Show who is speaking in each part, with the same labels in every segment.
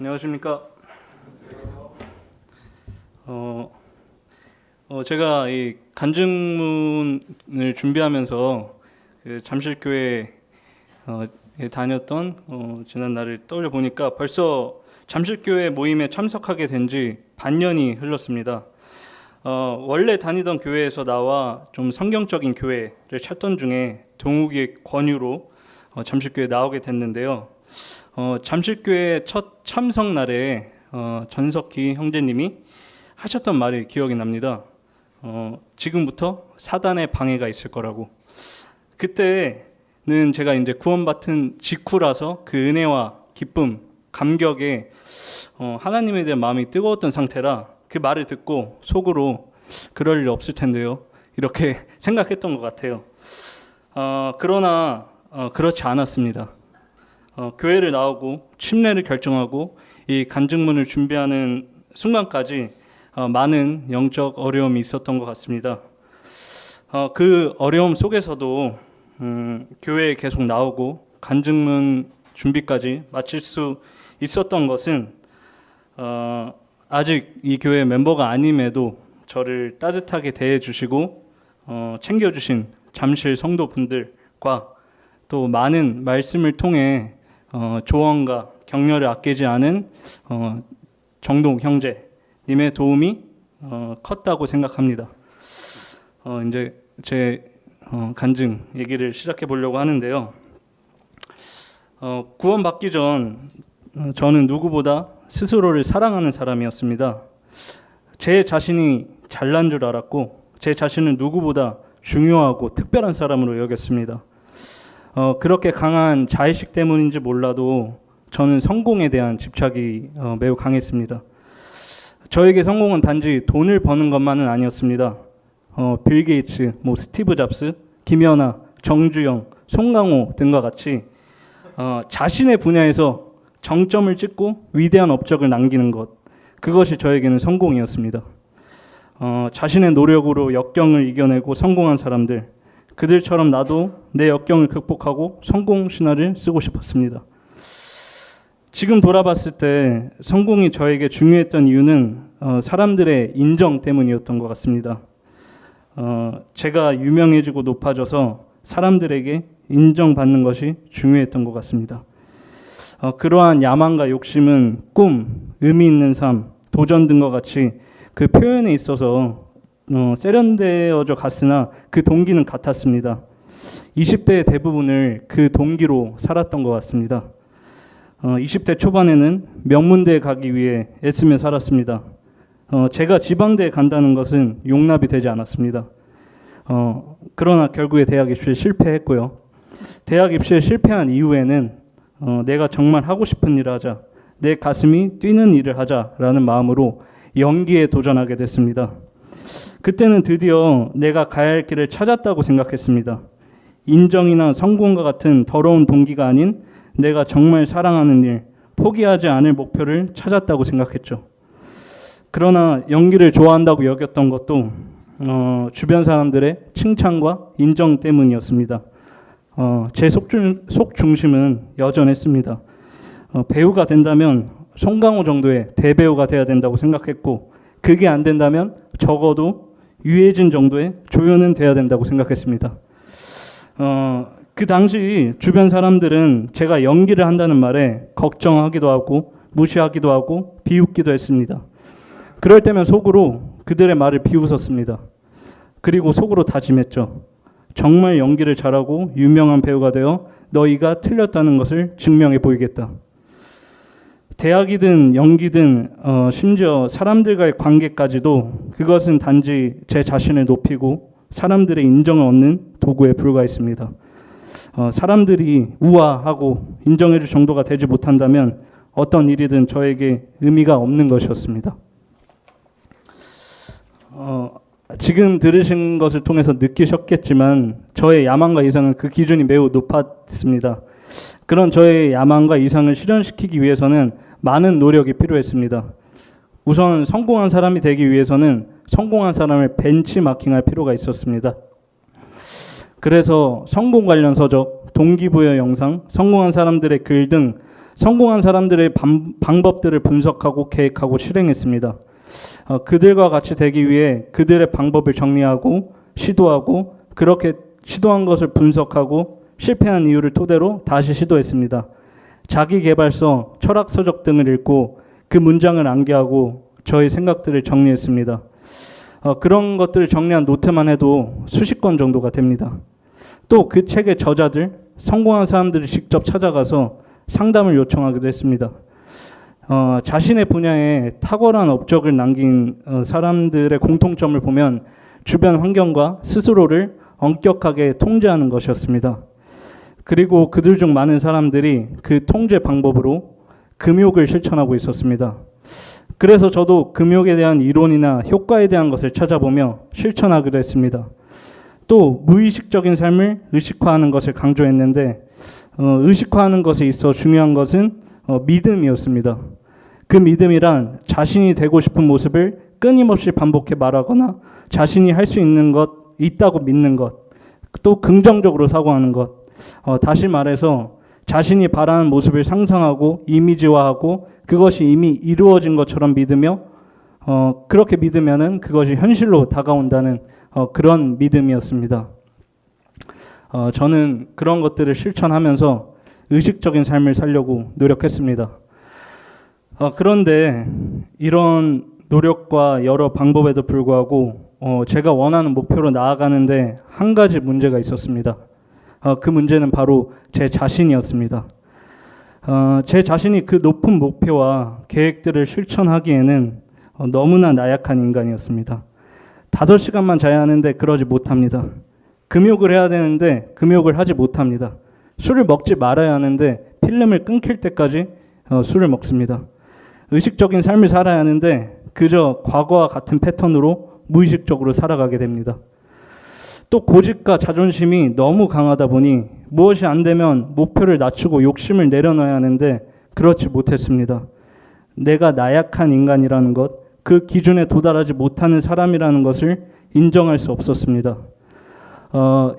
Speaker 1: 안녕하십니까. 제가 이 간증문을 준비하면서 그 잠실교회 에 다녔던 지난 날을 떠올려 보니까 벌써 잠실교회 모임에 참석하게 된 지 반년이 흘렀습니다. 원래 다니던 교회에서 나와 좀 성경적인 교회를 찾던 중에 동욱의 권유로 잠실교회에 나오게 됐는데요. 잠실교회 첫 참석 날에 전석희 형제님이 하셨던 말이 기억이 납니다. 지금부터 사단의 방해가 있을 거라고. 그때는 제가 이제 구원받은 직후라서 그 은혜와 기쁨, 감격에 하나님에 대한 마음이 뜨거웠던 상태라 그 말을 듣고 속으로 그럴 일 없을 텐데요, 이렇게 생각했던 것 같아요. 그러나 그렇지 않았습니다. 교회를 나오고 침례를 결정하고 이 간증문을 준비하는 순간까지 많은 영적 어려움이 있었던 것 같습니다. 그 어려움 속에서도 교회에 계속 나오고 간증문 준비까지 마칠 수 있었던 것은 아직 이 교회 멤버가 아님에도 저를 따뜻하게 대해주시고 챙겨주신 잠실 성도분들과 또 많은 말씀을 통해 조언과 격려를 아끼지 않은 정동 형제님의 도움이 컸다고 생각합니다. 이제 제 간증 얘기를 시작해 보려고 하는데요. 구원받기 전 저는 누구보다 스스로를 사랑하는 사람이었습니다. 제 자신이 잘난 줄 알았고 제 자신을 누구보다 중요하고 특별한 사람으로 여겼습니다. 그렇게 강한 자의식 때문인지 몰라도 저는 성공에 대한 집착이 매우 강했습니다. 저에게 성공은 단지 돈을 버는 것만은 아니었습니다. 빌 게이츠, 스티브 잡스, 김연아, 정주영, 송강호 등과 같이 자신의 분야에서 정점을 찍고 위대한 업적을 남기는 것, 그것이 저에게는 성공이었습니다. 자신의 노력으로 역경을 이겨내고 성공한 사람들, 그들처럼 나도 내 역경을 극복하고 성공 신화를 쓰고 싶었습니다. 지금 돌아봤을 때 성공이 저에게 중요했던 이유는 사람들의 인정 때문이었던 것 같습니다. 제가 유명해지고 높아져서 사람들에게 인정받는 것이 중요했던 것 같습니다. 그러한 야망과 욕심은 꿈, 의미 있는 삶, 도전 등과 같이 그 표현에 있어서 세련되어져 갔으나 그 동기는 같았습니다. 20대의 대부분을 그 동기로 살았던 것 같습니다. 20대 초반에는 명문대에 가기 위해 애쓰며 살았습니다. 제가 지방대에 간다는 것은 용납이 되지 않았습니다. 그러나 결국에 대학 입시에 실패했고요. 대학 입시에 실패한 이후에는 내가 정말 하고 싶은 일을 하자, 내 가슴이 뛰는 일을 하자라는 마음으로 연기에 도전하게 됐습니다. 그때는 드디어 내가 가야 할 길을 찾았다고 생각했습니다. 인정이나 성공과 같은 더러운 동기가 아닌 내가 정말 사랑하는 일, 포기하지 않을 목표를 찾았다고 생각했죠. 그러나 연기를 좋아한다고 여겼던 것도 주변 사람들의 칭찬과 인정 때문이었습니다. 제 속중심은 여전했습니다. 배우가 된다면 송강호 정도의 대배우가 돼야 된다고 생각했고, 그게 안 된다면 적어도 유해진 정도의 조연은 돼야 된다고 생각했습니다. 그 당시 주변 사람들은 제가 연기를 한다는 말에 걱정하기도 하고 무시하기도 하고 비웃기도 했습니다. 그럴 때면 속으로 그들의 말을 비웃었습니다. 그리고 속으로 다짐했죠. 정말 연기를 잘하고 유명한 배우가 되어 너희가 틀렸다는 것을 증명해 보이겠다. 대학이든 연기든 심지어 사람들과의 관계까지도 그것은 단지 제 자신을 높이고 사람들의 인정을 얻는 도구에 불과했습니다. 사람들이 우아하고 인정해 줄 정도가 되지 못한다면 어떤 일이든 저에게 의미가 없는 것이었습니다. 지금 들으신 것을 통해서 느끼셨겠지만 저의 야망과 이상은 그 기준이 매우 높았습니다. 그런 저의 야망과 이상을 실현시키기 위해서는 많은 노력이 필요했습니다. 우선 성공한 사람이 되기 위해서는 성공한 사람을 벤치마킹할 필요가 있었습니다. 그래서 성공 관련 서적, 동기부여 영상, 성공한 사람들의 글 등 성공한 사람들의 방법들을 분석하고 계획하고 실행했습니다. 그들과 같이 되기 위해 그들의 방법을 정리하고 시도하고 그렇게 시도한 것을 분석하고 실패한 이유를 토대로 다시 시도했습니다. 자기계발서, 철학서적 등을 읽고 그 문장을 암기하고 저의 생각들을 정리했습니다. 그런 것들을 정리한 노트만 해도 수십 권 정도가 됩니다. 또 그 책의 저자들, 성공한 사람들을 직접 찾아가서 상담을 요청하기도 했습니다. 자신의 분야에 탁월한 업적을 남긴 사람들의 공통점을 보면 주변 환경과 스스로를 엄격하게 통제하는 것이었습니다. 그리고 그들 중 많은 사람들이 그 통제 방법으로 금욕을 실천하고 있었습니다. 그래서 저도 금욕에 대한 이론이나 효과에 대한 것을 찾아보며 실천하기도 했습니다. 또 무의식적인 삶을 의식화하는 것을 강조했는데 의식화하는 것에 있어 중요한 것은 믿음이었습니다. 그 믿음이란 자신이 되고 싶은 모습을 끊임없이 반복해 말하거나 자신이 할 수 있는 것, 있다고 믿는 것, 또 긍정적으로 사고하는 것. 다시 말해서 자신이 바라는 모습을 상상하고 이미지화하고 그것이 이미 이루어진 것처럼 믿으며 그렇게 믿으면은 그것이 현실로 다가온다는 그런 믿음이었습니다. 저는 그런 것들을 실천하면서 의식적인 삶을 살려고 노력했습니다. 그런데 이런 노력과 여러 방법에도 불구하고 제가 원하는 목표로 나아가는데 한 가지 문제가 있었습니다. 그 문제는 바로 제 자신이었습니다. 제 자신이 그 높은 목표와 계획들을 실천하기에는 너무나 나약한 인간이었습니다. 5시간만 자야 하는데 그러지 못합니다. 금욕을 해야 되는데 금욕을 하지 못합니다. 술을 먹지 말아야 하는데 필름을 끊길 때까지 술을 먹습니다. 의식적인 삶을 살아야 하는데 그저 과거와 같은 패턴으로 무의식적으로 살아가게 됩니다. 또 고집과 자존심이 너무 강하다 보니 무엇이 안 되면 목표를 낮추고 욕심을 내려놔야 하는데 그렇지 못했습니다. 내가 나약한 인간이라는 것, 그 기준에 도달하지 못하는 사람이라는 것을 인정할 수 없었습니다.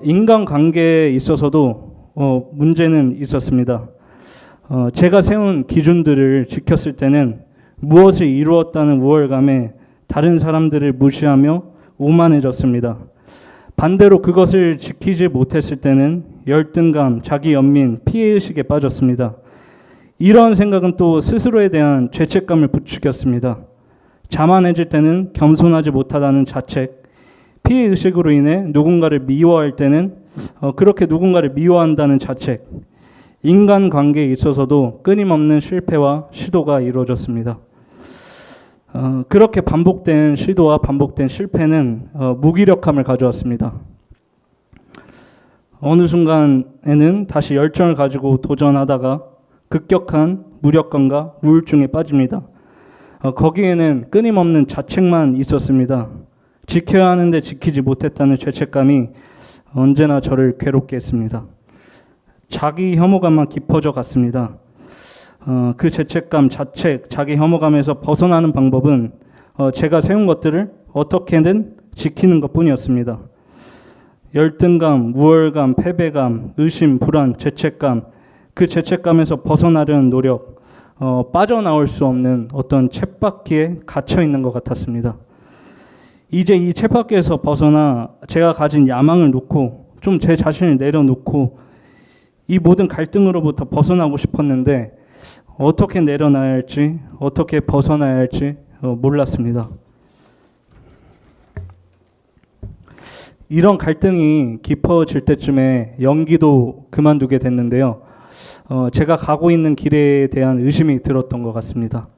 Speaker 1: 인간관계에 있어서도 문제는 있었습니다. 제가 세운 기준들을 지켰을 때는 무엇을 이루었다는 우월감에 다른 사람들을 무시하며 오만해졌습니다. 반대로 그것을 지키지 못했을 때는 열등감, 자기연민, 피해의식에 빠졌습니다. 이런 생각은 또 스스로에 대한 죄책감을 부추겼습니다. 자만해질 때는 겸손하지 못하다는 자책, 피해의식으로 인해 누군가를 미워할 때는 그렇게 누군가를 미워한다는 자책, 인간관계에 있어서도 끊임없는 실패와 시도가 이루어졌습니다. 그렇게 반복된 시도와 반복된 실패는 무기력함을 가져왔습니다. 어느 순간에는 다시 열정을 가지고 도전하다가 급격한 무력감과 우울증에 빠집니다. 거기에는 끊임없는 자책만 있었습니다. 지켜야 하는데 지키지 못했다는 죄책감이 언제나 저를 괴롭게 했습니다. 자기 혐오감만 깊어져 갔습니다. 그 죄책감, 자책, 자기 혐오감에서 벗어나는 방법은 제가 세운 것들을 어떻게든 지키는 것뿐이었습니다. 열등감, 우월감, 패배감, 의심, 불안, 죄책감, 그 죄책감에서 벗어나려는 노력, 빠져나올 수 없는 어떤 쳇바퀴에 갇혀 있는 것 같았습니다. 이제 이 쳇바퀴에서 벗어나 제가 가진 야망을 놓고 좀 제 자신을 내려놓고 이 모든 갈등으로부터 벗어나고 싶었는데 어떻게 내려놔야 할지, 어떻게 벗어나야 할지 몰랐습니다. 이런 갈등이 깊어질 때쯤에 연기도 그만두게 됐는데요. 제가 가고 있는 길에 대한 의심이 들었던 것 같습니다.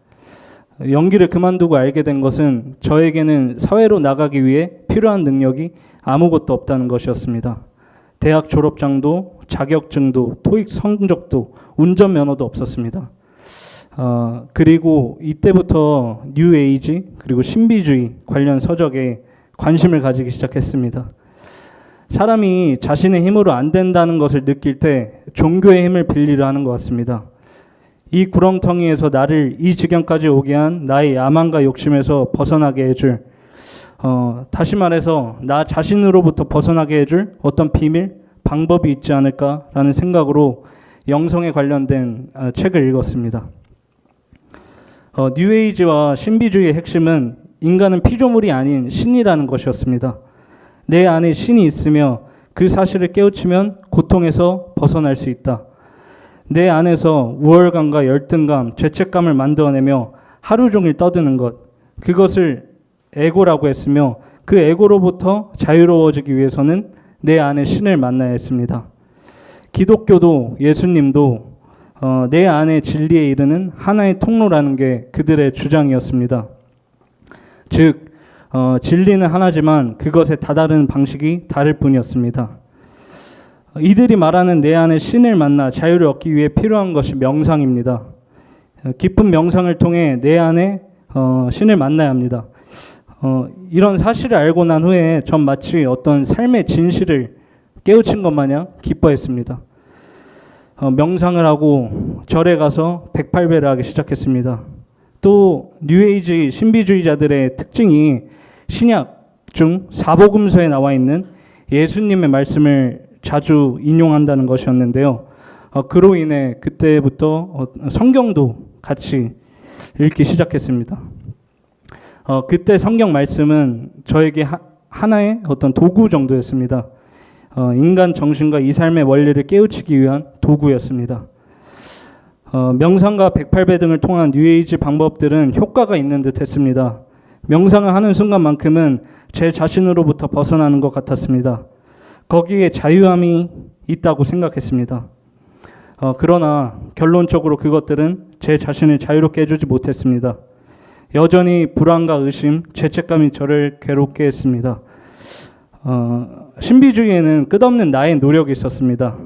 Speaker 1: 연기를 그만두고 알게 된 것은 저에게는 사회로 나가기 위해 필요한 능력이 아무것도 없다는 것이었습니다. 대학 졸업장도, 자격증도, 토익 성적도, 운전면허도 없었습니다. 그리고 이때부터 뉴에이지 그리고 신비주의 관련 서적에 관심을 가지기 시작했습니다. 사람이 자신의 힘으로 안 된다는 것을 느낄 때 종교의 힘을 빌리려 하는 것 같습니다. 이 구렁텅이에서 나를 이 지경까지 오게 한 나의 야망과 욕심에서 벗어나게 해줄, 다시 말해서 나 자신으로부터 벗어나게 해줄 어떤 비밀, 방법이 있지 않을까라는 생각으로 영성에 관련된 책을 읽었습니다. 뉴에이지와 신비주의의 핵심은 인간은 피조물이 아닌 신이라는 것이었습니다. 내 안에 신이 있으며 그 사실을 깨우치면 고통에서 벗어날 수 있다. 내 안에서 우월감과 열등감, 죄책감을 만들어내며 하루 종일 떠드는 것, 그것을 에고라고 했으며 그 에고로부터 자유로워지기 위해서는 내 안에 신을 만나야 했습니다. 기독교도 예수님도 내 안의 진리에 이르는 하나의 통로라는 게 그들의 주장이었습니다. 즉 진리는 하나지만 그것의 다다른 방식이 다를 뿐이었습니다. 이들이 말하는 내 안의 신을 만나 자유를 얻기 위해 필요한 것이 명상입니다. 깊은 명상을 통해 내 안에 신을 만나야 합니다. 이런 사실을 알고 난 후에 전 마치 어떤 삶의 진실을 깨우친 것 마냥 기뻐했습니다. 명상을 하고 절에 가서 108배를 하기 시작했습니다. 또 뉴에이지 신비주의자들의 특징이 신약 중 사복음서에 나와 있는 예수님의 말씀을 자주 인용한다는 것이었는데요. 그로 인해 그때부터 성경도 같이 읽기 시작했습니다. 그때 성경 말씀은 저에게 하나의 어떤 도구 정도였습니다. 인간 정신과 이 삶의 원리를 깨우치기 위한 도구였습니다. 명상과 108배 등을 통한 뉴에이지 방법들은 효과가 있는 듯 했습니다. 명상을 하는 순간만큼은 제 자신으로부터 벗어나는 것 같았습니다. 거기에 자유함이 있다고 생각했습니다. 그러나 결론적으로 그것들은 제 자신을 자유롭게 해주지 못했습니다. 여전히 불안과 의심, 죄책감이 저를 괴롭게 했습니다. 신비주의에는 끝없는 나의 노력이 있었습니다.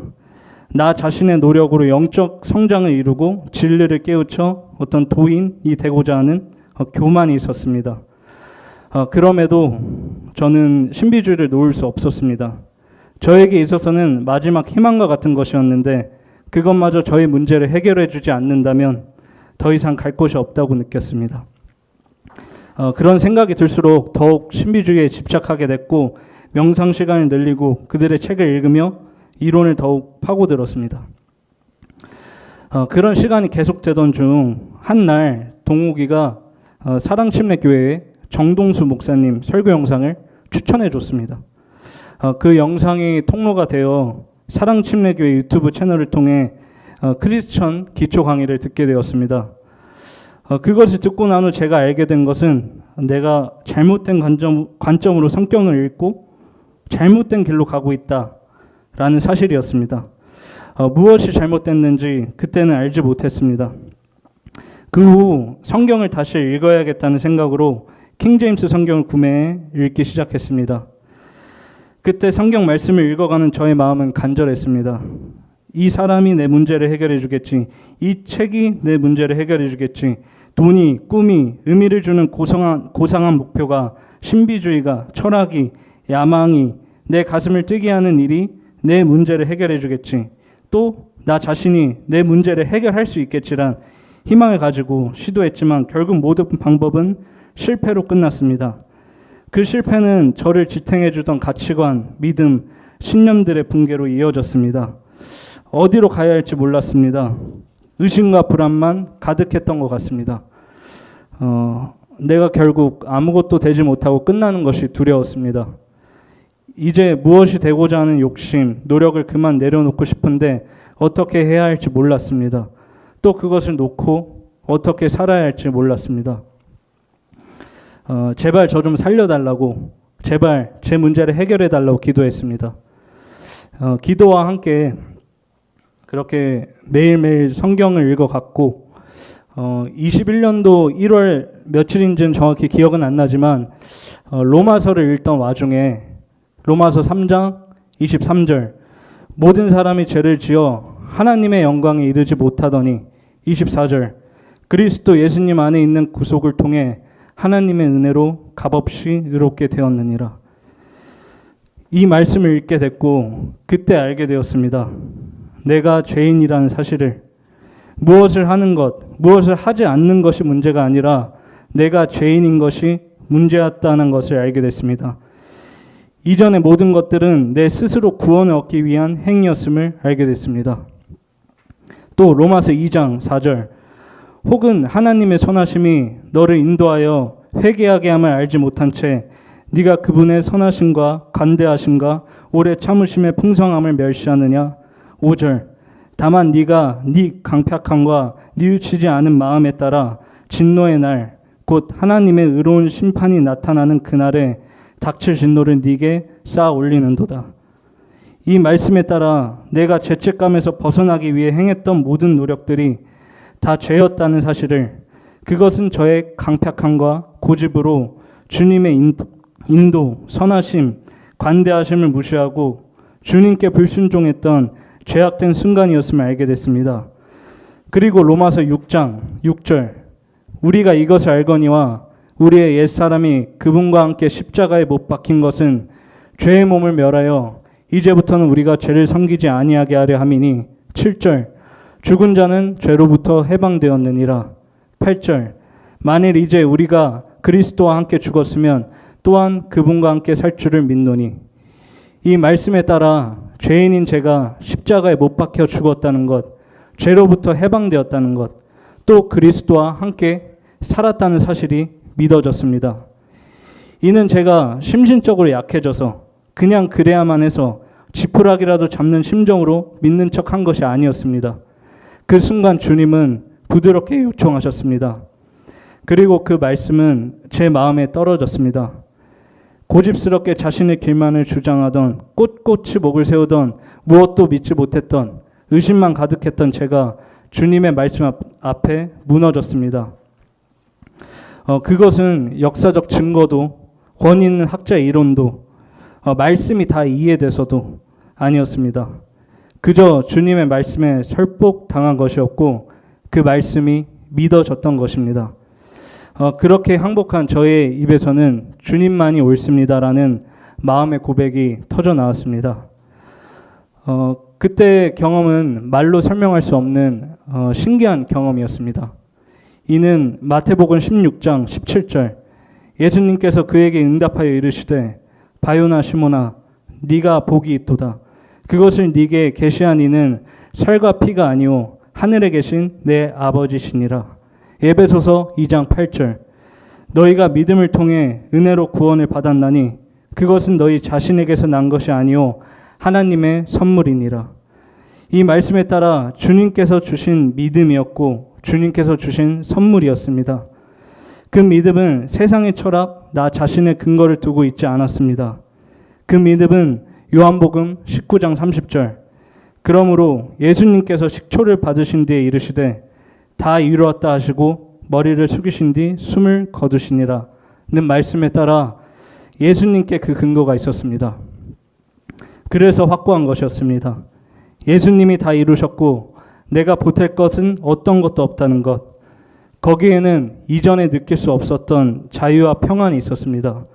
Speaker 1: 나 자신의 노력으로 영적 성장을 이루고 진리를 깨우쳐 어떤 도인이 되고자 하는 교만이 있었습니다. 그럼에도 저는 신비주의를 놓을 수 없었습니다. 저에게 있어서는 마지막 희망과 같은 것이었는데 그것마저 저의 문제를 해결해 주지 않는다면 더 이상 갈 곳이 없다고 느꼈습니다. 그런 생각이 들수록 더욱 신비주의에 집착하게 됐고 명상 시간을 늘리고 그들의 책을 읽으며 이론을 더욱 파고들었습니다. 그런 시간이 계속되던 중 한 날 동욱이가 사랑침례교회의 정동수 목사님 설교 영상을 추천해 줬습니다. 그 영상이 통로가 되어 사랑침례교회 유튜브 채널을 통해 크리스천 기초 강의를 듣게 되었습니다. 그것을 듣고 난 후 제가 알게 된 것은 내가 잘못된 관점으로 성경을 읽고 잘못된 길로 가고 있다라는 사실이었습니다. 무엇이 잘못됐는지 그때는 알지 못했습니다. 그 후 성경을 다시 읽어야겠다는 생각으로 킹제임스 성경을 구매해 읽기 시작했습니다. 그때 성경 말씀을 읽어가는 저의 마음은 간절했습니다. 이 사람이 내 문제를 해결해 주겠지. 이 책이 내 문제를 해결해 주겠지. 돈이, 꿈이, 의미를 주는 고상한 목표가, 신비주의가, 철학이, 야망이, 내 가슴을 뛰게 하는 일이 내 문제를 해결해 주겠지. 또 나 자신이 내 문제를 해결할 수 있겠지란 희망을 가지고 시도했지만 결국 모든 방법은 실패로 끝났습니다. 그 실패는 저를 지탱해 주던 가치관, 믿음, 신념들의 붕괴로 이어졌습니다. 어디로 가야 할지 몰랐습니다. 의심과 불안만 가득했던 것 같습니다. 내가 결국 아무것도 되지 못하고 끝나는 것이 두려웠습니다. 이제 무엇이 되고자 하는 욕심, 노력을 그만 내려놓고 싶은데 어떻게 해야 할지 몰랐습니다. 또 그것을 놓고 어떻게 살아야 할지 몰랐습니다. 제발 저 좀 살려달라고, 제발 제 문제를 해결해달라고 기도했습니다. 기도와 함께 그렇게 매일매일 성경을 읽어갔고 21년도 1월 며칠인지는 정확히 기억은 안 나지만 로마서를 읽던 와중에 로마서 3장 23절 모든 사람이 죄를 지어 하나님의 영광에 이르지 못하더니 24절 그리스도 예수님 안에 있는 구속을 통해 하나님의 은혜로 값없이 의롭게 되었느니라. 이 말씀을 읽게 됐고 그때 알게 되었습니다. 내가 죄인이라는 사실을. 무엇을 하는 것, 무엇을 하지 않는 것이 문제가 아니라 내가 죄인인 것이 문제였다는 것을 알게 됐습니다. 이전의 모든 것들은 내 스스로 구원을 얻기 위한 행위였음을 알게 됐습니다. 또 로마서 2장 4절 혹은 하나님의 선하심이 너를 인도하여 회개하게 함을 알지 못한 채 네가 그분의 선하심과 관대하심과 오래 참으심의 풍성함을 멸시하느냐. 5절 다만 네가 네 강팍함과 뉘우치지 않은 마음에 따라 진노의 날 곧 하나님의 의로운 심판이 나타나는 그날에 닥칠 진노를 네게 쌓아 올리는도다. 이 말씀에 따라 내가 죄책감에서 벗어나기 위해 행했던 모든 노력들이 다 죄였다는 사실을, 그것은 저의 강팍함과 고집으로 주님의 인도, 선하심, 관대하심을 무시하고 주님께 불순종했던 죄악된 순간이었음을 알게 됐습니다. 그리고 로마서 6장 6절 우리가 이것을 알거니와 우리의 옛사람이 그분과 함께 십자가에 못 박힌 것은 죄의 몸을 멸하여 이제부터는 우리가 죄를 섬기지 아니하게 하려 함이니. 7절 죽은 자는 죄로부터 해방되었느니라. 8절 만일 이제 우리가 그리스도와 함께 죽었으면 또한 그분과 함께 살 줄을 믿노니. 이 말씀에 따라 죄인인 제가 십자가에 못 박혀 죽었다는 것, 죄로부터 해방되었다는 것, 또 그리스도와 함께 살았다는 사실이 믿어졌습니다. 이는 제가 심신적으로 약해져서 그냥 그래야만 해서 지푸라기라도 잡는 심정으로 믿는 척한 것이 아니었습니다. 그 순간 주님은 부드럽게 요청하셨습니다. 그리고 그 말씀은 제 마음에 떨어졌습니다. 고집스럽게 자신의 길만을 주장하던, 꼿꼿이 목을 세우던, 무엇도 믿지 못했던, 의심만 가득했던 제가 주님의 말씀 앞에 무너졌습니다. 그것은 역사적 증거도 권위 있는 학자의 이론도 말씀이 다 이해돼서도 아니었습니다. 그저 주님의 말씀에 설복당한 것이었고 그 말씀이 믿어졌던 것입니다. 그렇게 항복한 저의 입에서는 주님만이 옳습니다라는 마음의 고백이 터져 나왔습니다. 그때의 경험은 말로 설명할 수 없는 신기한 경험이었습니다. 이는 마태복음 16장 17절 예수님께서 그에게 응답하여 이르시되 바요나 시몬아 네가 복이 있도다. 그것을 네게 계시한 이는 살과 피가 아니오 하늘에 계신 내 아버지시니라. 에베소서 2장 8절 너희가 믿음을 통해 은혜로 구원을 받았나니 그것은 너희 자신에게서 난 것이 아니오 하나님의 선물이니라. 이 말씀에 따라 주님께서 주신 믿음이었고 주님께서 주신 선물이었습니다. 그 믿음은 세상의 철학, 나 자신의 근거를 두고 있지 않았습니다. 그 믿음은 요한복음 19장 30절 그러므로 예수님께서 식초를 받으신 뒤에 이르시되 다 이루었다 하시고 머리를 숙이신 뒤 숨을 거두시니라 는 말씀에 따라 예수님께 그 근거가 있었습니다. 그래서 확고한 것이었습니다. 예수님이 다 이루셨고 내가 보탤 것은 어떤 것도 없다는 것. 거기에는 이전에 느낄 수 없었던 자유와 평안이 있었습니다.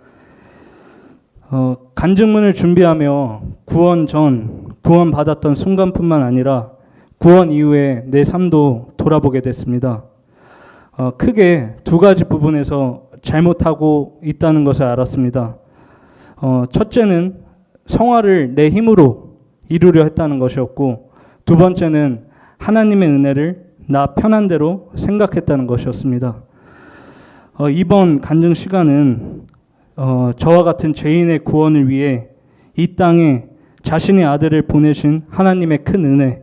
Speaker 1: 간증문을 준비하며 구원 전, 구원 받았던 순간뿐만 아니라 구원 이후에 내 삶도 돌아보게 됐습니다. 크게 두 가지 부분에서 잘못하고 있다는 것을 알았습니다. 첫째는 성화를 내 힘으로 이루려 했다는 것이었고 두 번째는 하나님의 은혜를 나 편한 대로 생각했다는 것이었습니다. 이번 간증 시간은 저와 같은 죄인의 구원을 위해 이 땅에 자신의 아들을 보내신 하나님의 큰 은혜,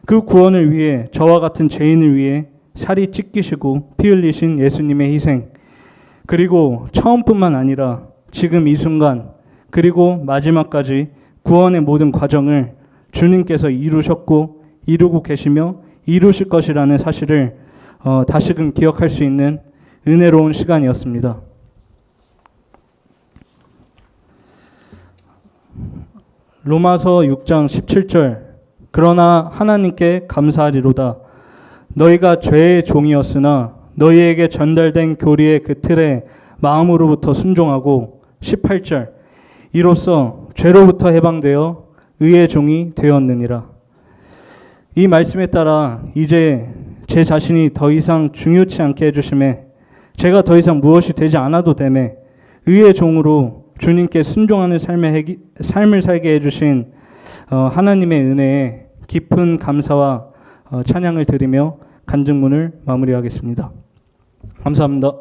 Speaker 1: 그 구원을 위해 저와 같은 죄인을 위해 살이 찢기시고 피 흘리신 예수님의 희생, 그리고 처음뿐만 아니라 지금 이 순간 그리고 마지막까지 구원의 모든 과정을 주님께서 이루셨고 이루고 계시며 이루실 것이라는 사실을 다시금 기억할 수 있는 은혜로운 시간이었습니다. 로마서 6장 17절 그러나 하나님께 감사하리로다. 너희가 죄의 종이었으나 너희에게 전달된 교리의 그 틀에 마음으로부터 순종하고 18절 이로써 죄로부터 해방되어 의의 종이 되었느니라. 이 말씀에 따라 이제 제 자신이 더 이상 중요치 않게 해주심에 제가 더 이상 무엇이 되지 않아도 됨에 의의 종으로 주님께 순종하는 삶을 살게 해주신 하나님의 은혜에 깊은 감사와 찬양을 드리며 간증문을 마무리하겠습니다. 감사합니다.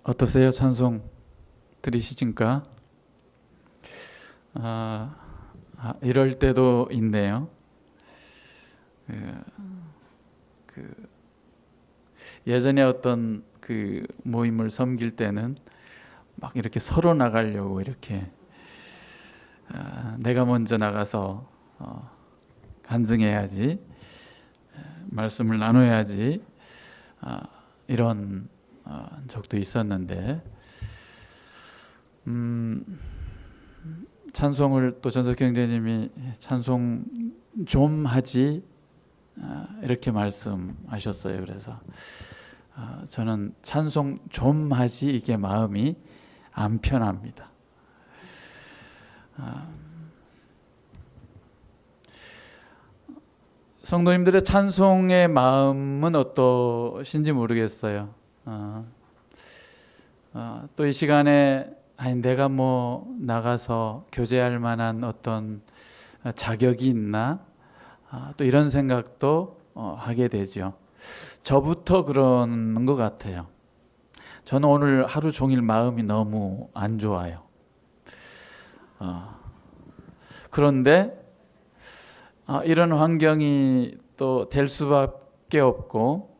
Speaker 2: 어떠세요? 찬송 들으시니까? 이럴 때도 있네요. 예전에 어떤 그 모임을 섬길 때는 막 이렇게 서로 나가려고 이렇게 내가 먼저 나가서 간증해야지, 말씀을 나눠야지, 이런 적도 있었는데, 찬송을 또 전석 형제님이 찬송 좀 하지 이렇게 말씀하셨어요. 그래서 저는 찬송 좀 하지 이게 마음이 안 편합니다. 성도님들의 찬송의 마음은 어떠신지 모르겠어요. 또 이 시간에 내가 뭐 나가서 교제할 만한 어떤 자격이 있나, 또 이런 생각도 하게 되죠. 저부터 그러는 것 같아요. 저는 오늘 하루 종일 마음이 너무 안 좋아요. 그런데 이런 환경이 또 될 수밖에 없고,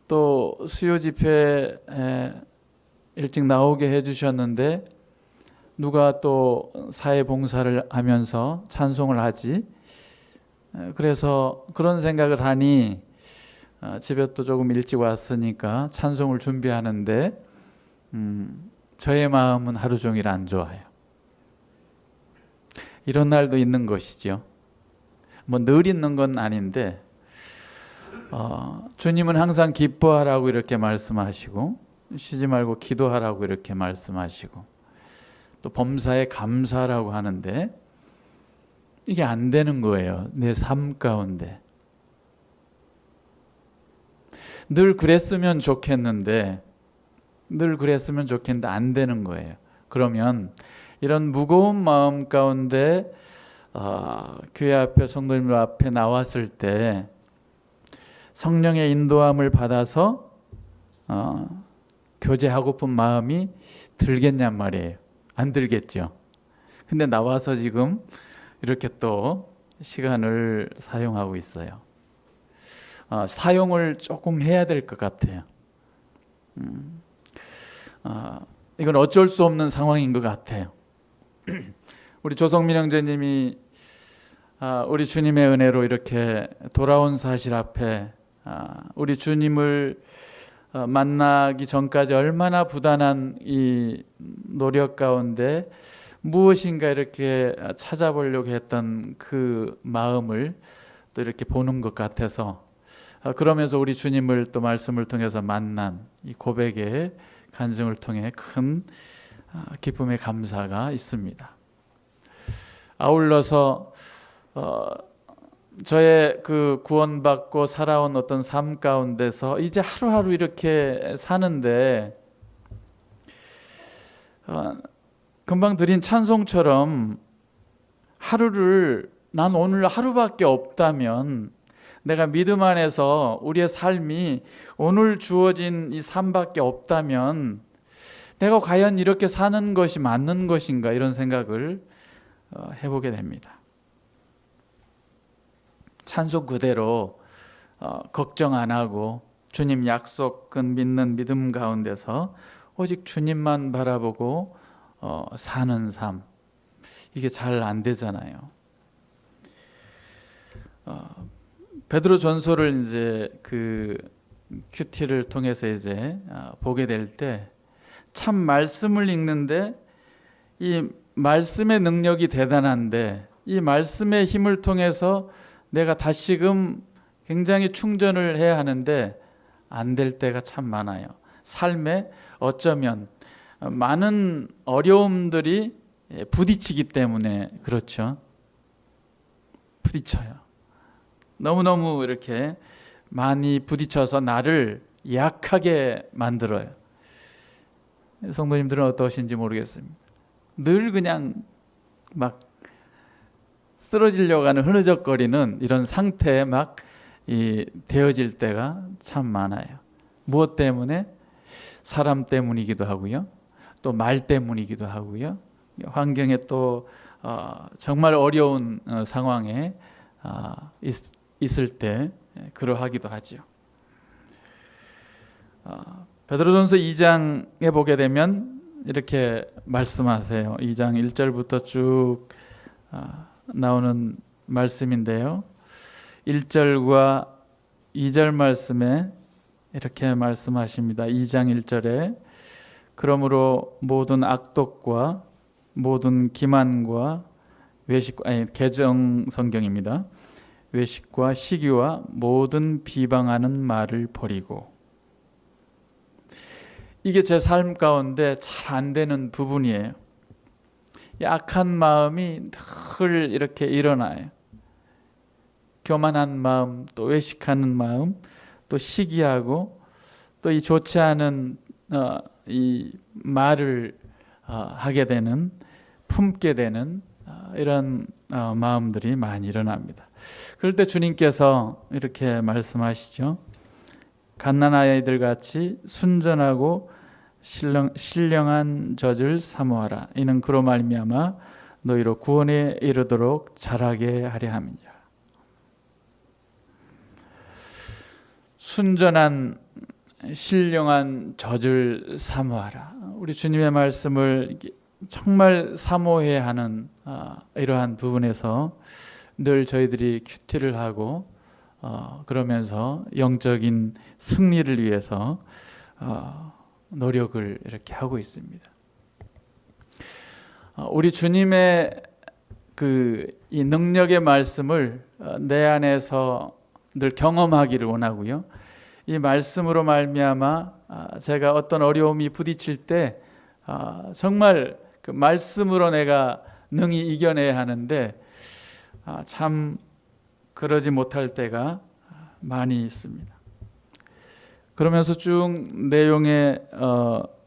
Speaker 2: 또 수요 집회에 일찍 나오게 해주셨는데 누가 또 사회봉사를 하면서 찬송을 하지? 그래서 그런 생각을 하니 집에 또 조금 일찍 왔으니까 찬송을 준비하는데 저의 마음은 하루 종일 안 좋아요. 이런 날도 있는 것이죠. 뭐 늘 있는 건 아닌데 주님은 항상 기뻐하라고 이렇게 말씀하시고, 쉬지 말고 기도하라고 이렇게 말씀하시고, 또 범사에 감사하라고 하는데 이게 안 되는 거예요. 내 삶 가운데. 늘 그랬으면 좋겠는데 안 되는 거예요. 그러면 이런 무거운 마음 가운데 교회 앞에, 성도님들 앞에 나왔을 때 성령의 인도함을 받아서 교제하고픈 마음이 들겠냔 말이에요. 안 들겠죠. 근데 나와서 지금 이렇게 또 시간을 사용하고 있어요. 사용을 조금 해야 될 것 같아요. 이건 어쩔 수 없는 상황인 것 같아요. 우리 조성민 형제님이 우리 주님의 은혜로 이렇게 돌아온 사실 앞에 우리 주님을 만나기 전까지 얼마나 부단한 이 노력 가운데 무엇인가 이렇게 찾아보려고 했던 그 마음을 또 이렇게 보는 것 같아서, 그러면서 우리 주님을 또 말씀을 통해서 만난 이 고백의 간증을 통해 큰 기쁨의 감사가 있습니다. 아울러서 저의 그 구원받고 살아온 어떤 삶 가운데서 이제 하루하루 이렇게 사는데, 금방 드린 찬송처럼 하루를, 난 오늘 하루밖에 없다면, 내가 믿음 안에서 우리의 삶이 오늘 주어진 이 삶밖에 없다면 내가 과연 이렇게 사는 것이 맞는 것인가, 이런 생각을 해보게 됩니다. 찬송 그대로 걱정 안 하고 주님 약속은 믿는 믿음 가운데서 오직 주님만 바라보고 사는 삶, 이게 잘 안 되잖아요. 베드로 전서를 이제 그 큐티를 통해서 이제 보게 될 때 참 말씀을 읽는데 이 말씀의 능력이 대단한데, 이 말씀의 힘을 통해서 내가 다시금 굉장히 충전을 해야 하는데 안 될 때가 참 많아요. 삶에 어쩌면 많은 어려움들이 부딪히기 때문에 그렇죠. 부딪혀요. 너무너무 이렇게 많이 부딪혀서 나를 약하게 만들어요. 성도님들은 어떠신지 모르겠습니다. 늘 그냥 막 쓰러지려고 하는 흐느적거리는 이런 상태에 막 되어질 때가 참 많아요. 무엇 때문에? 사람 때문이기도 하고요. 또 말 때문이기도 하고요. 환경에 또 정말 어려운 상황에 있을 때 그러하기도 하죠. 베드로전서 2장에 보게 되면 이렇게 말씀하세요. 2장 1절부터 쭉 나오는 말씀인데요. 1절과 2절 말씀에 이렇게 말씀하십니다. 2장 1절에 그러므로 모든 악독과 모든 기만과 외식과 개정 성경입니다. 외식과 시기와 모든 비방하는 말을 버리고. 이게 제 삶 가운데 잘 안 되는 부분이에요. 약한 마음이 늘 이렇게 일어나요. 교만한 마음, 또 외식하는 마음, 또 시기하고 또 이 좋지 않은 이 말을 하게 되는, 품게 되는 이런 마음들이 많이 일어납니다. 그럴 때 주님께서 이렇게 말씀하시죠. 갓난아이들 같이 순전하고 신령한 젖을 사모하라. 이는 그로 말미암아 너희로 구원에 이르도록 자라게 하려 함이니라. 순전한 신령한 젖을 사모하라. 우리 주님의 말씀을 정말 사모해야 하는 이러한 부분에서 늘 저희들이 큐티를 하고 그러면서 영적인 승리를 위해서 노력을 이렇게 하고 있습니다. 우리 주님의 이 능력의 말씀을 내 안에서 늘 경험하기를 원하고요. 이 말씀으로 말미암아 제가 어떤 어려움이 부딪힐 때 정말 그 말씀으로 내가 능히 이겨내야 하는데 참 그러지 못할 때가 많이 있습니다. 그러면서 쭉 내용의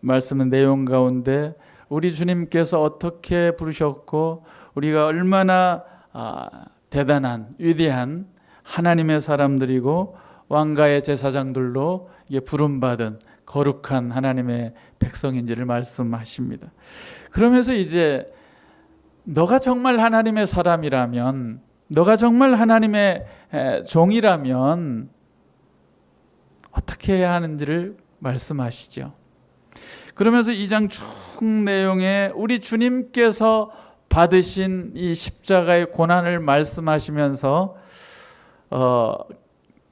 Speaker 2: 말씀의 내용 가운데 우리 주님께서 어떻게 부르셨고 우리가 얼마나 대단한 위대한 하나님의 사람들이고 왕가의 제사장들로 부름받은 거룩한 하나님의 백성인지를 말씀하십니다. 그러면서 이제 너가 정말 하나님의 사람이라면, 너가 정말 하나님의 종이라면 어떻게 해야 하는지를 말씀하시죠. 그러면서 2장 쭉 내용에 우리 주님께서 받으신 이 십자가의 고난을 말씀하시면서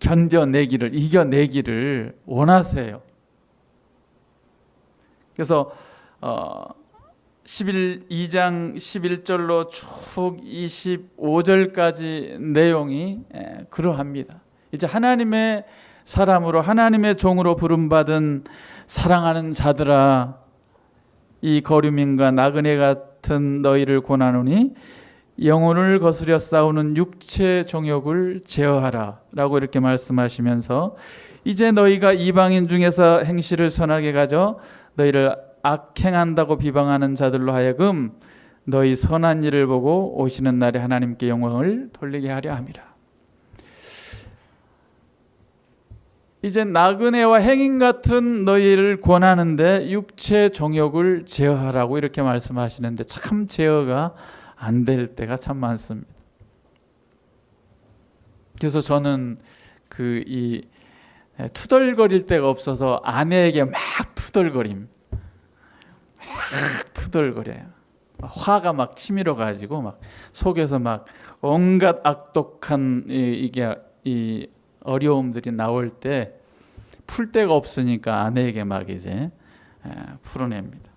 Speaker 2: 견뎌내기를, 이겨내기를 원하세요. 그래서 2장 11절로 쭉 25절까지 내용이 그러합니다. 이제 하나님의 사람으로, 하나님의 종으로 부름받은 사랑하는 자들아, 이 거류민과 나그네 같은 너희를 권하노니 영혼을 거스려 싸우는 육체 정욕을 제어하라 라고 이렇게 말씀하시면서 이제 너희가 이방인 중에서 행실을 선하게 가져 너희를 악행한다고 비방하는 자들로 하여금 너희 선한 일을 보고 오시는 날에 하나님께 영광을 돌리게 하려 함이라. 이제 나그네와 행인 같은 너희를 권하는데 육체 정욕을 제어하라고 이렇게 말씀하시는데 참 제어가 안 될 때가 참 많습니다. 그래서 저는 이 투덜거릴 데가 없어서 아내에게 막 투덜거림. 막 투덜거려요. 화가 막 치밀어 가지고 막 속에서 막 온갖 악독한 이 어려움들이 나올 때 풀 데가 없으니까 아내에게 막 이제 풀어냅니다.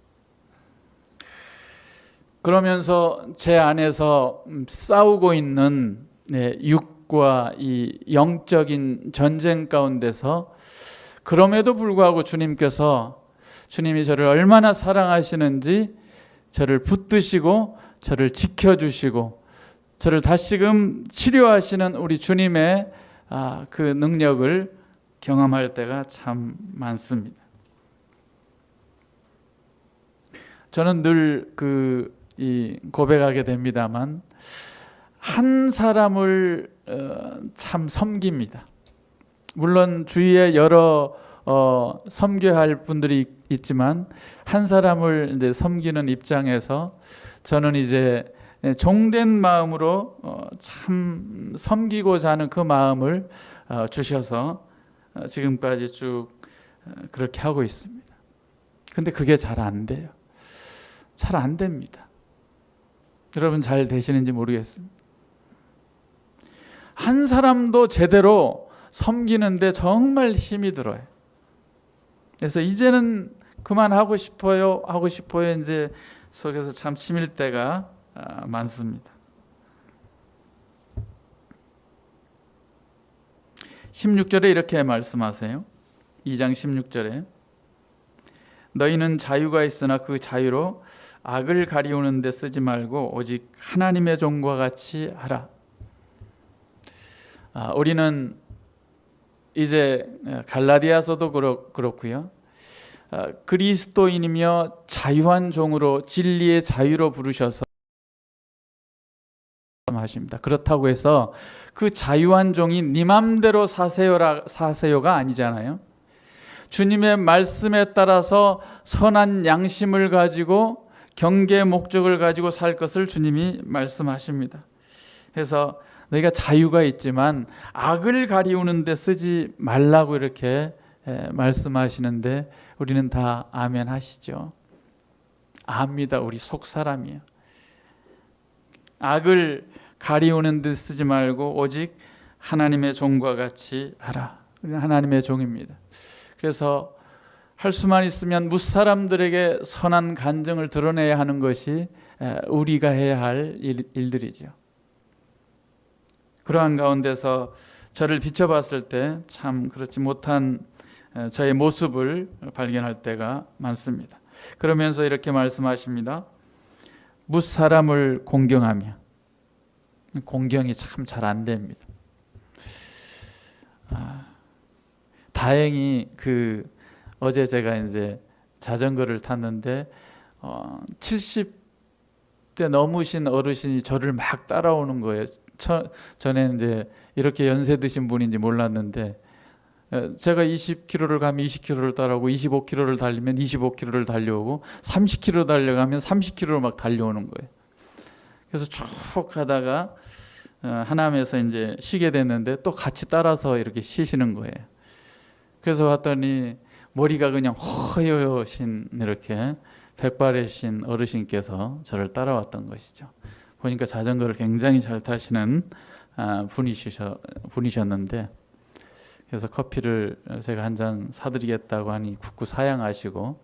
Speaker 2: 그러면서 제 안에서 싸우고 있는 육과 이 영적인 전쟁 가운데서 그럼에도 불구하고 주님이 저를 얼마나 사랑하시는지 저를 붙드시고 저를 지켜주시고 저를 다시금 치료하시는 우리 주님의 그 능력을 경험할 때가 참 많습니다. 저는 늘 고백하게 됩니다만 한 사람을 참 섬깁니다. 물론 주위에 여러 섬겨야 할 분들이 있지만 한 사람을 이제 섬기는 입장에서 저는 이제 종된 마음으로 참 섬기고자 하는 그 마음을 주셔서 지금까지 쭉 그렇게 하고 있습니다. 근데 그게 잘 안 돼요. 잘 안 됩니다. 여러분 잘 되시는지 모르겠습니다. 한 사람도 제대로 섬기는데 정말 힘이 들어요. 그래서 이제는 그만하고 싶어요 이제 속에서 참 치밀 때가 많습니다. 16절에 이렇게 말씀하세요. 2장 16절에 너희는 자유가 있으나 그 자유로 악을 가리우는 데 쓰지 말고 오직 하나님의 종과 같이 하라. 우리는 이제 갈라디아서도 그렇고요. 그리스도인이며 자유한 종으로 진리의 자유로 부르셔서 하십니다. 그렇다고 해서 그 자유한 종이 네 맘대로 사세요가 아니잖아요. 주님의 말씀에 따라서 선한 양심을 가지고 경계의 목적을 가지고 살 것을 주님이 말씀하십니다. 그래서 너희가 자유가 있지만 악을 가리우는 데 쓰지 말라고 이렇게 말씀하시는데 우리는 다 아멘 하시죠. 압니다. 우리 속 사람이에요. 악을 가리우는 데 쓰지 말고 오직 하나님의 종과 같이 하라. 우리는 하나님의 종입니다. 그래서 할 수만 있으면 무사람들에게 선한 간증을 드러내야 하는 것이 우리가 해야 할 일들이죠. 그러한 가운데서 저를 비춰봤을 때 참 그렇지 못한 저의 모습을 발견할 때가 많습니다. 그러면서 이렇게 말씀하십니다. 무사람을 공경하며. 공경이 참 잘 안 됩니다. 다행히 어제 제가 이제 자전거를 탔는데 70대 넘으신 어르신이 저를 막 따라오는 거예요. 전에 이제 이렇게 연세 드신 분인지 몰랐는데 제가 20km를 가면 20km를 따라오고 25km를 달리면 25km를 달려오고 30km 달려가면 30km를 막 달려오는 거예요. 그래서 쭉 가다가 하남에서 이제 쉬게 됐는데 또 같이 따라서 이렇게 쉬시는 거예요. 그래서 봤더니 머리가 그냥 허여신 이렇게 백발이신 어르신께서 저를 따라왔던 것이죠. 보니까 자전거를 굉장히 잘 타시는 분이셨는데 그래서 커피를 제가 한 잔 사드리겠다고 하니 굳고 사양하시고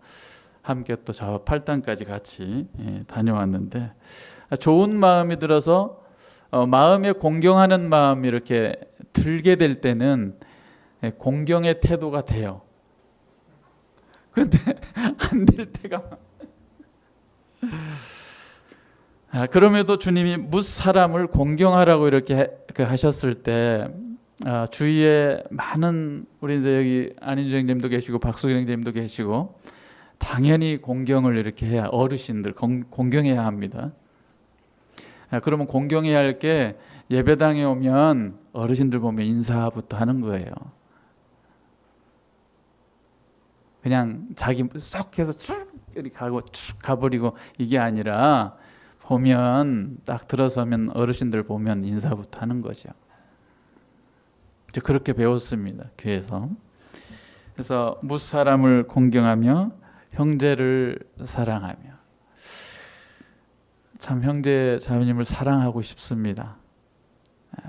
Speaker 2: 함께 또 저 팔당까지 같이 다녀왔는데 좋은 마음이 들어서 마음에 공경하는 마음이 이렇게 들게 될 때는 공경의 태도가 돼요. 그런데 안 될 때가 그럼에도 주님이 무사람을 공경하라고 이렇게 하셨을 때 주위에 많은 우리 이제 여기 안인주 형님도 계시고 박수경 형님도 계시고 당연히 공경을 이렇게 해야 어르신들 공경해야 합니다. 그러면 공경해야 할 게 예배당에 오면 어르신들 보면 인사부터 하는 거예요. 그냥 자기 쏙 해서 쭉 이렇게 가고 쭉 가버리고 이게 아니라 보면 딱 들어서면 어르신들 보면 인사부터 하는 거죠. 그렇게 배웠습니다. 교회에서. 그래서 무사람을 공경하며 형제를 사랑하며. 참 형제 자매님을 사랑하고 싶습니다.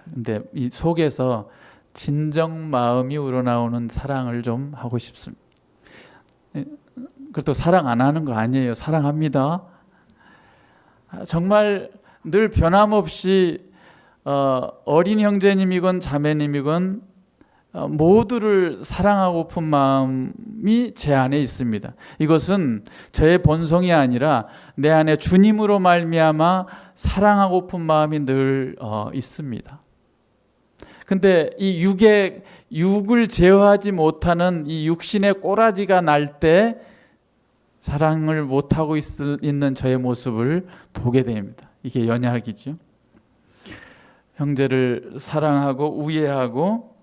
Speaker 2: 근데 이 속에서 진정 마음이 우러나오는 사랑을 좀 하고 싶습니다. 그것도 사랑 안 하는 거 아니에요. 사랑합니다. 정말 늘 변함없이 어린 형제님이건 자매님이건 모두를 사랑하고픈 마음이 제 안에 있습니다. 이것은 저의 본성이 아니라 내 안에 주님으로 말미암아 사랑하고픈 마음이 늘 있습니다. 근데 이 육을 제어하지 못하는 이 육신의 꼬라지가 날 때 사랑을 못하고 있는 저의 모습을 보게 됩니다. 이게 연약이죠. 형제를 사랑하고 우애하고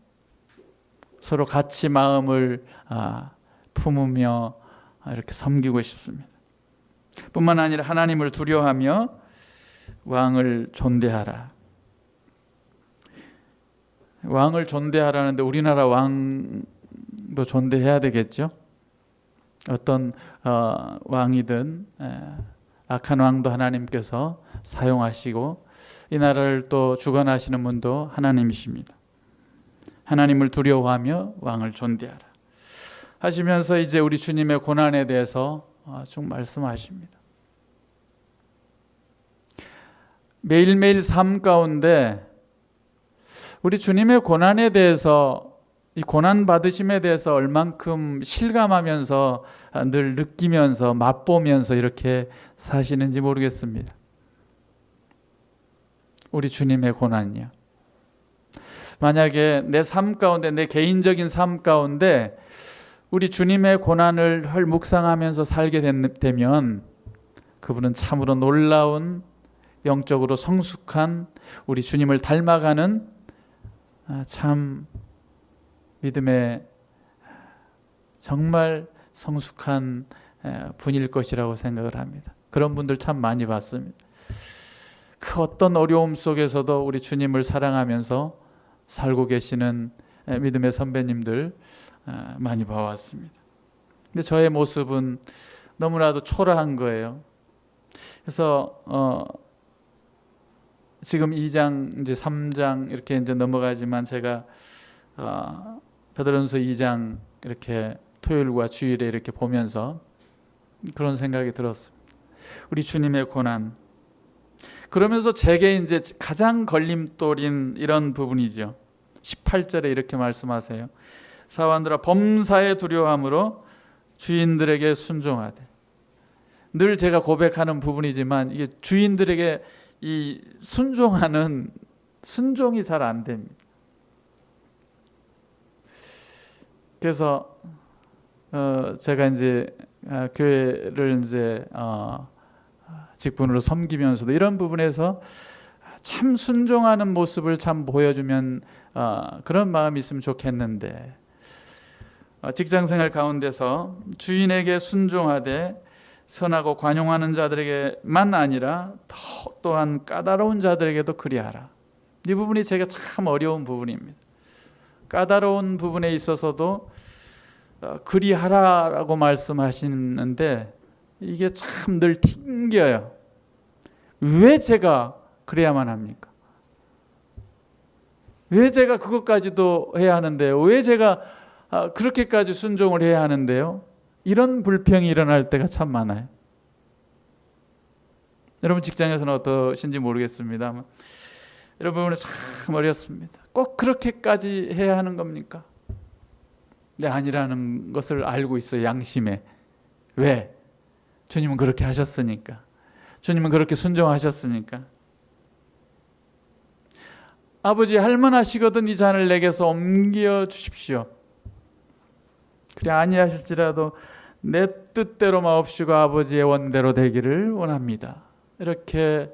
Speaker 2: 서로 같이 마음을 품으며 이렇게 섬기고 싶습니다. 뿐만 아니라 하나님을 두려워하며 왕을 존대하라. 왕을 존대하라는데 우리나라 왕도 존대해야 되겠죠. 어떤 왕이든 악한 왕도 하나님께서 사용하시고 이 나라를 또 주관하시는 분도 하나님이십니다. 하나님을 두려워하며 왕을 존대하라 하시면서 이제 우리 주님의 고난에 대해서 쭉 말씀하십니다. 매일매일 삶 가운데 우리 주님의 고난에 대해서 이 고난 받으심에 대해서 얼만큼 실감하면서 늘 느끼면서 맛보면서 이렇게 사시는지 모르겠습니다. 우리 주님의 고난이요. 만약에 내 삶 가운데 내 개인적인 삶 가운데 우리 주님의 고난을 묵상하면서 살게 되면 그분은 참으로 놀라운 영적으로 성숙한 우리 주님을 닮아가는 참 믿음의 정말 성숙한 분일 것이라고 생각을 합니다. 그런 분들 참 많이 봤습니다. 그 어떤 어려움 속에서도 우리 주님을 사랑하면서 살고 계시는 믿음의 선배님들 많이 봐왔습니다. 근데 저의 모습은 너무나도 초라한 거예요. 그래서 지금 2장 이제 3장 이렇게 이제 넘어가지만 제가 베드로전서 2장 이렇게 토요일과 주일에 이렇게 보면서 그런 생각이 들었습니다. 우리 주님의 고난. 그러면서 제게 이제 가장 걸림돌인 이런 부분이죠. 18절에 이렇게 말씀하세요. 사원들아 범사에 두려워함으로 주인들에게 순종하되. 늘 제가 고백하는 부분이지만 이게 주인들에게 이 순종이 잘 안 됩니다. 그래서 제가 이제 교회를 이제 직분으로 섬기면서도 이런 부분에서 참 순종하는 모습을 참 보여주면 그런 마음이 있으면 좋겠는데 직장생활 가운데서 주인에게 순종하되 선하고 관용하는 자들에게만 아니라 또한 까다로운 자들에게도 그리하라. 이 부분이 제가 참 어려운 부분입니다. 까다로운 부분에 있어서도 그리하라라고 말씀하시는데 이게 참 늘 튕겨요. 왜 제가 그래야만 합니까? 왜 제가 그것까지도 해야 하는데요? 왜 제가 그렇게까지 순종을 해야 하는데요? 이런 불평이 일어날 때가 참 많아요. 여러분 직장에서는 어떠신지 모르겠습니다만 이런 부분은 참 어렵습니다. 꼭 그렇게까지 해야 하는 겁니까? 네, 아니라는 것을 알고 있어요. 양심에. 왜? 주님은 그렇게 하셨으니까. 주님은 그렇게 순종하셨으니까. 아버지 할만하시거든 이 잔을 내게서 옮겨 주십시오. 그래 아니하실지라도 내 뜻대로 마옵시고 아버지의 원대로 되기를 원합니다. 이렇게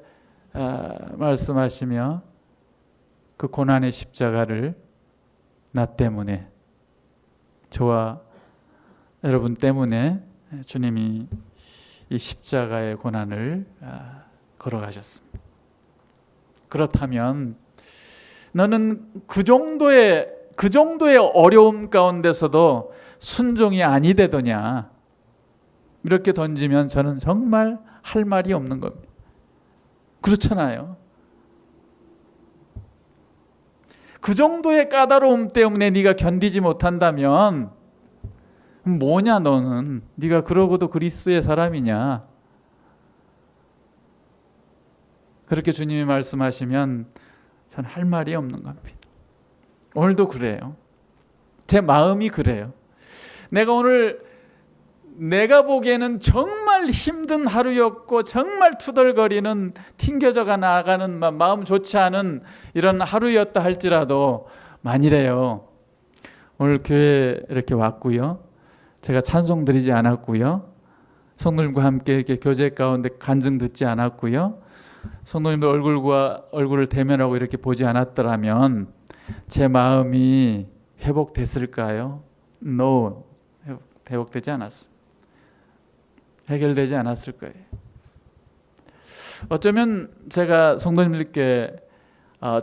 Speaker 2: 말씀하시며 그 고난의 십자가를 나 때문에 저와 여러분 때문에 주님이 이 십자가의 고난을 걸어가셨습니다. 그렇다면 너는 그 정도의 어려움 가운데서도 순종이 아니 되더냐 이렇게 던지면 저는 정말 할 말이 없는 겁니다. 그렇잖아요. 그 정도의 까다로움 때문에 네가 견디지 못한다면 뭐냐 너는? 네가 그러고도 그리스도의 사람이냐? 그렇게 주님이 말씀하시면 저는 할 말이 없는 겁니다. 오늘도 그래요. 제 마음이 그래요. 내가 오늘 내가 보기에는 정말 정말 힘든 하루였고 정말 투덜거리는 튕겨져가 나가는 마음 좋지 않은 이런 하루였다 할지라도 만일에요 오늘 교회에 이렇게 왔고요 제가 찬송 드리지 않았고요 성도님과 함께 이렇게 교제 가운데 간증 듣지 않았고요 성도님들 얼굴과 얼굴을 대면하고 이렇게 보지 않았더라면 제 마음이 회복됐을까요? No, 회복되지 않았습니다. 해결되지 않았을 거예요. 어쩌면 제가 성도님들께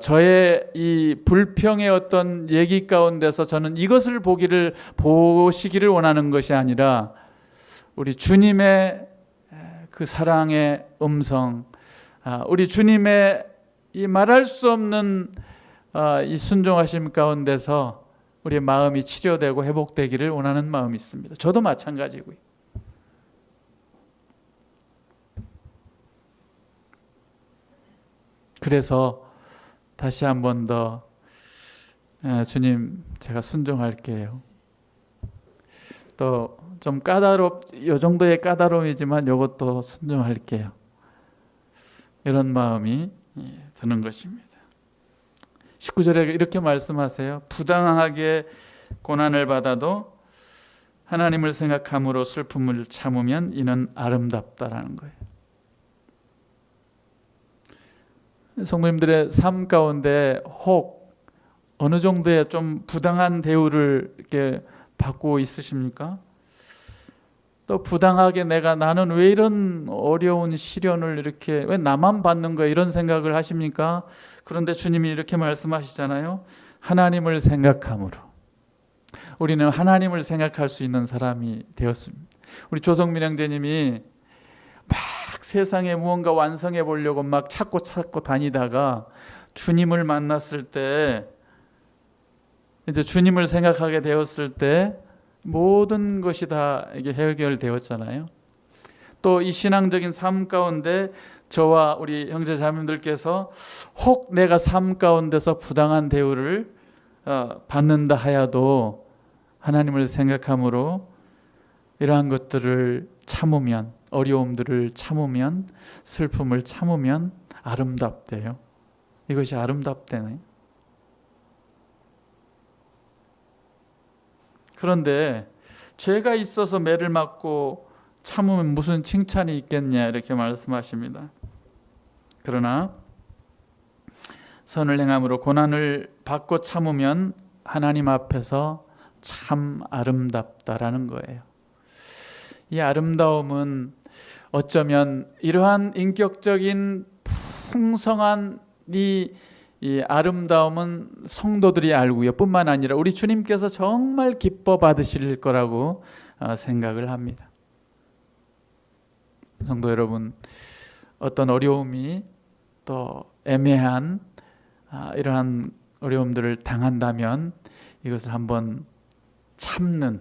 Speaker 2: 저의 이 불평의 어떤 얘기 가운데서 저는 이것을 보시기를 원하는 것이 아니라 우리 주님의 그 사랑의 음성, 우리 주님의 이 말할 수 없는 이 순종하심 가운데서 우리의 마음이 치료되고 회복되기를 원하는 마음이 있습니다. 저도 마찬가지고요. 그래서 다시 한 번 더 주님 제가 순종할게요. 또 좀 요 정도의 까다로움이지만 이것도 순종할게요. 이런 마음이 드는 것입니다. 19절에 이렇게 말씀하세요. 부당하게 고난을 받아도 하나님을 생각함으로 슬픔을 참으면 이는 아름답다라는 거예요. 성도님들의 삶 가운데 혹 어느 정도의 좀 부당한 대우를 이렇게 받고 있으십니까? 또 부당하게 나는 왜 이런 어려운 시련을 이렇게 왜 나만 받는 거야 이런 생각을 하십니까? 그런데 주님이 이렇게 말씀하시잖아요. 하나님을 생각함으로 우리는 하나님을 생각할 수 있는 사람이 되었습니다. 우리 조성민 형제님이 막 세상에 무언가 완성해 보려고 막 찾고 다니다가 주님을 만났을 때 이제 주님을 생각하게 되었을 때 모든 것이 다 이게 해결되었잖아요. 또 이 신앙적인 삶 가운데 저와 우리 형제 자매님들께서 혹 내가 삶 가운데서 부당한 대우를 받는다 하여도 하나님을 생각함으로 이러한 것들을 참으면 어려움들을 참으면 슬픔을 참으면 아름답대요. 이것이 아름답대네. 그런데 죄가 있어서 매를 맞고 참으면 무슨 칭찬이 있겠냐 이렇게 말씀하십니다. 그러나 선을 행함으로 고난을 받고 참으면 하나님 앞에서 참 아름답다라는 거예요. 이 아름다움은 어쩌면 이러한 인격적인 풍성한 이 아름다움은 성도들이 알고요 뿐만 아니라 우리 주님께서 정말 기뻐 받으실 거라고 생각을 합니다. 성도 여러분, 어떤 어려움이 또 애매한 이러한 어려움들을 당한다면 이것을 한번 참는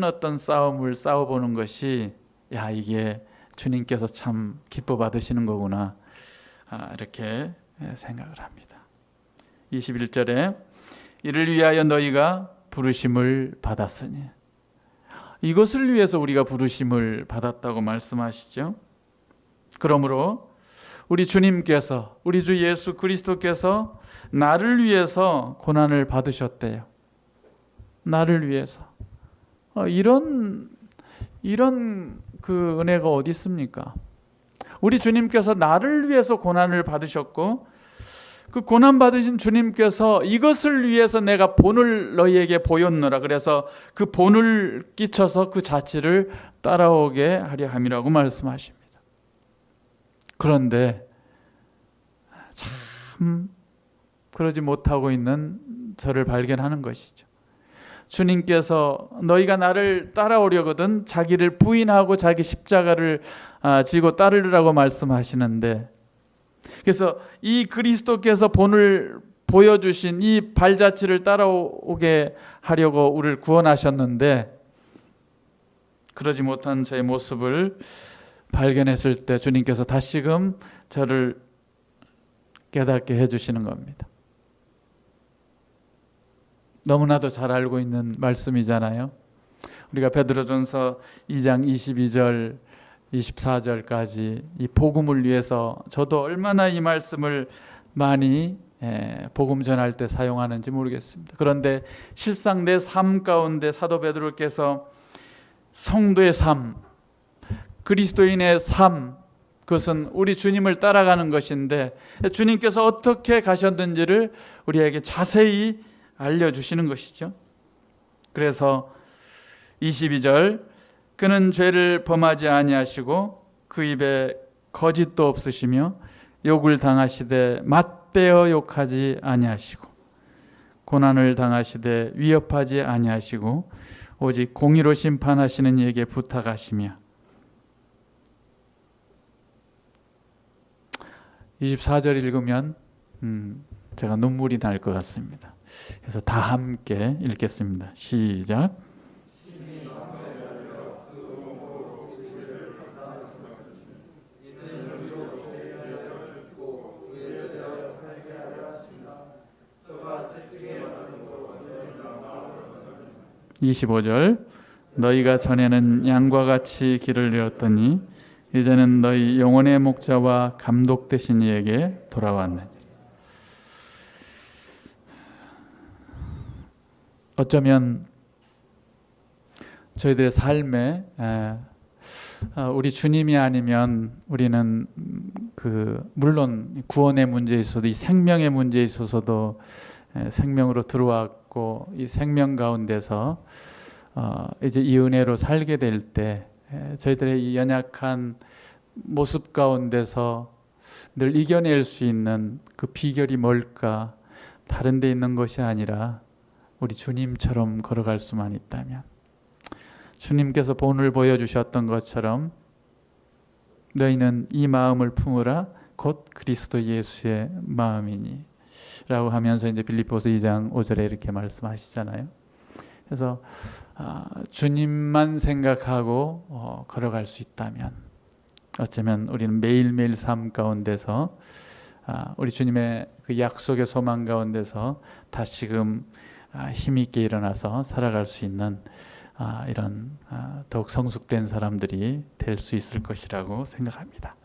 Speaker 2: 어떤 싸움을 싸워보는 것이 이게 주님께서 참 기뻐 받으시는 거구나 이렇게 생각을 합니다. 21절에 이를 위하여 너희가 부르심을 받았으니 이것을 위해서 우리가 부르심을 받았다고 말씀하시죠. 그러므로 우리 주님께서 우리 주 예수 그리스도께서 나를 위해서 고난을 받으셨대요. 나를 위해서. 이런 그 은혜가 어디 있습니까? 우리 주님께서 나를 위해서 고난을 받으셨고 그 고난 받으신 주님께서 이것을 위해서 내가 본을 너희에게 보였노라. 그래서 그 본을 끼쳐서 그 자취를 따라오게 하려 함이라고 말씀하십니다. 그런데 참 그러지 못하고 있는 저를 발견하는 것이죠. 주님께서 너희가 나를 따라오려거든 자기를 부인하고 자기 십자가를 지고 따르라고 말씀하시는데, 그래서 이 그리스도께서 본을 보여주신 이 발자취를 따라오게 하려고 우리를 구원하셨는데 그러지 못한 제 모습을 발견했을 때 주님께서 다시금 저를 깨닫게 해주시는 겁니다. 너무나도 잘 알고 있는 말씀이잖아요. 우리가 베드로전서 2장 22절 24절까지 이 복음을 위해서 저도 얼마나 이 말씀을 많이 복음 전할 때 사용하는지 모르겠습니다. 그런데 실상 내 삶 가운데 사도 베드로께서 성도의 삶, 그리스도인의 삶, 그것은 우리 주님을 따라가는 것인데 주님께서 어떻게 가셨는지를 우리에게 자세히 알려주시는 것이죠. 그래서 22절, 그는 죄를 범하지 아니하시고 그 입에 거짓도 없으시며 욕을 당하시되 맞대어 욕하지 아니하시고 고난을 당하시되 위협하지 아니하시고 오직 공의로 심판하시는 이에게 부탁하시며 24절 읽으면 제가 눈물이 날 것 같습니다. 그래서 다 함께 읽겠습니다. 시작. 25절, 너희가 전에는 양과 같이 길을 잃었더니 이제는 너희 영혼의 목자와 감독 되신 이에게 돌아왔느니. 어쩌면 저희들의 삶에 우리 주님이 아니면 우리는 물론 구원의 문제에 있어서도 이 생명의 문제에 있어서도 생명으로 들어왔고 이 생명 가운데서 이제 이 은혜로 살게 될 때 저희들의 이 연약한 모습 가운데서 늘 이겨낼 수 있는 그 비결이 뭘까? 다른 데 있는 것이 아니라 우리 주님처럼 걸어갈 수만 있다면, 주님께서 본을 보여주셨던 것처럼 너희는 이 마음을 품으라 곧 그리스도 예수의 마음이니 라고 하면서 이제 빌립보서 2장 5절에 이렇게 말씀하시잖아요. 그래서 주님만 생각하고 걸어갈 수 있다면 어쩌면 우리는 매일매일 삶 가운데서 우리 주님의 그 약속의 소망 가운데서 다시금 힘있게 일어나서 살아갈 수 있는 이런 더욱 성숙된 사람들이 될 수 있을 것이라고 생각합니다.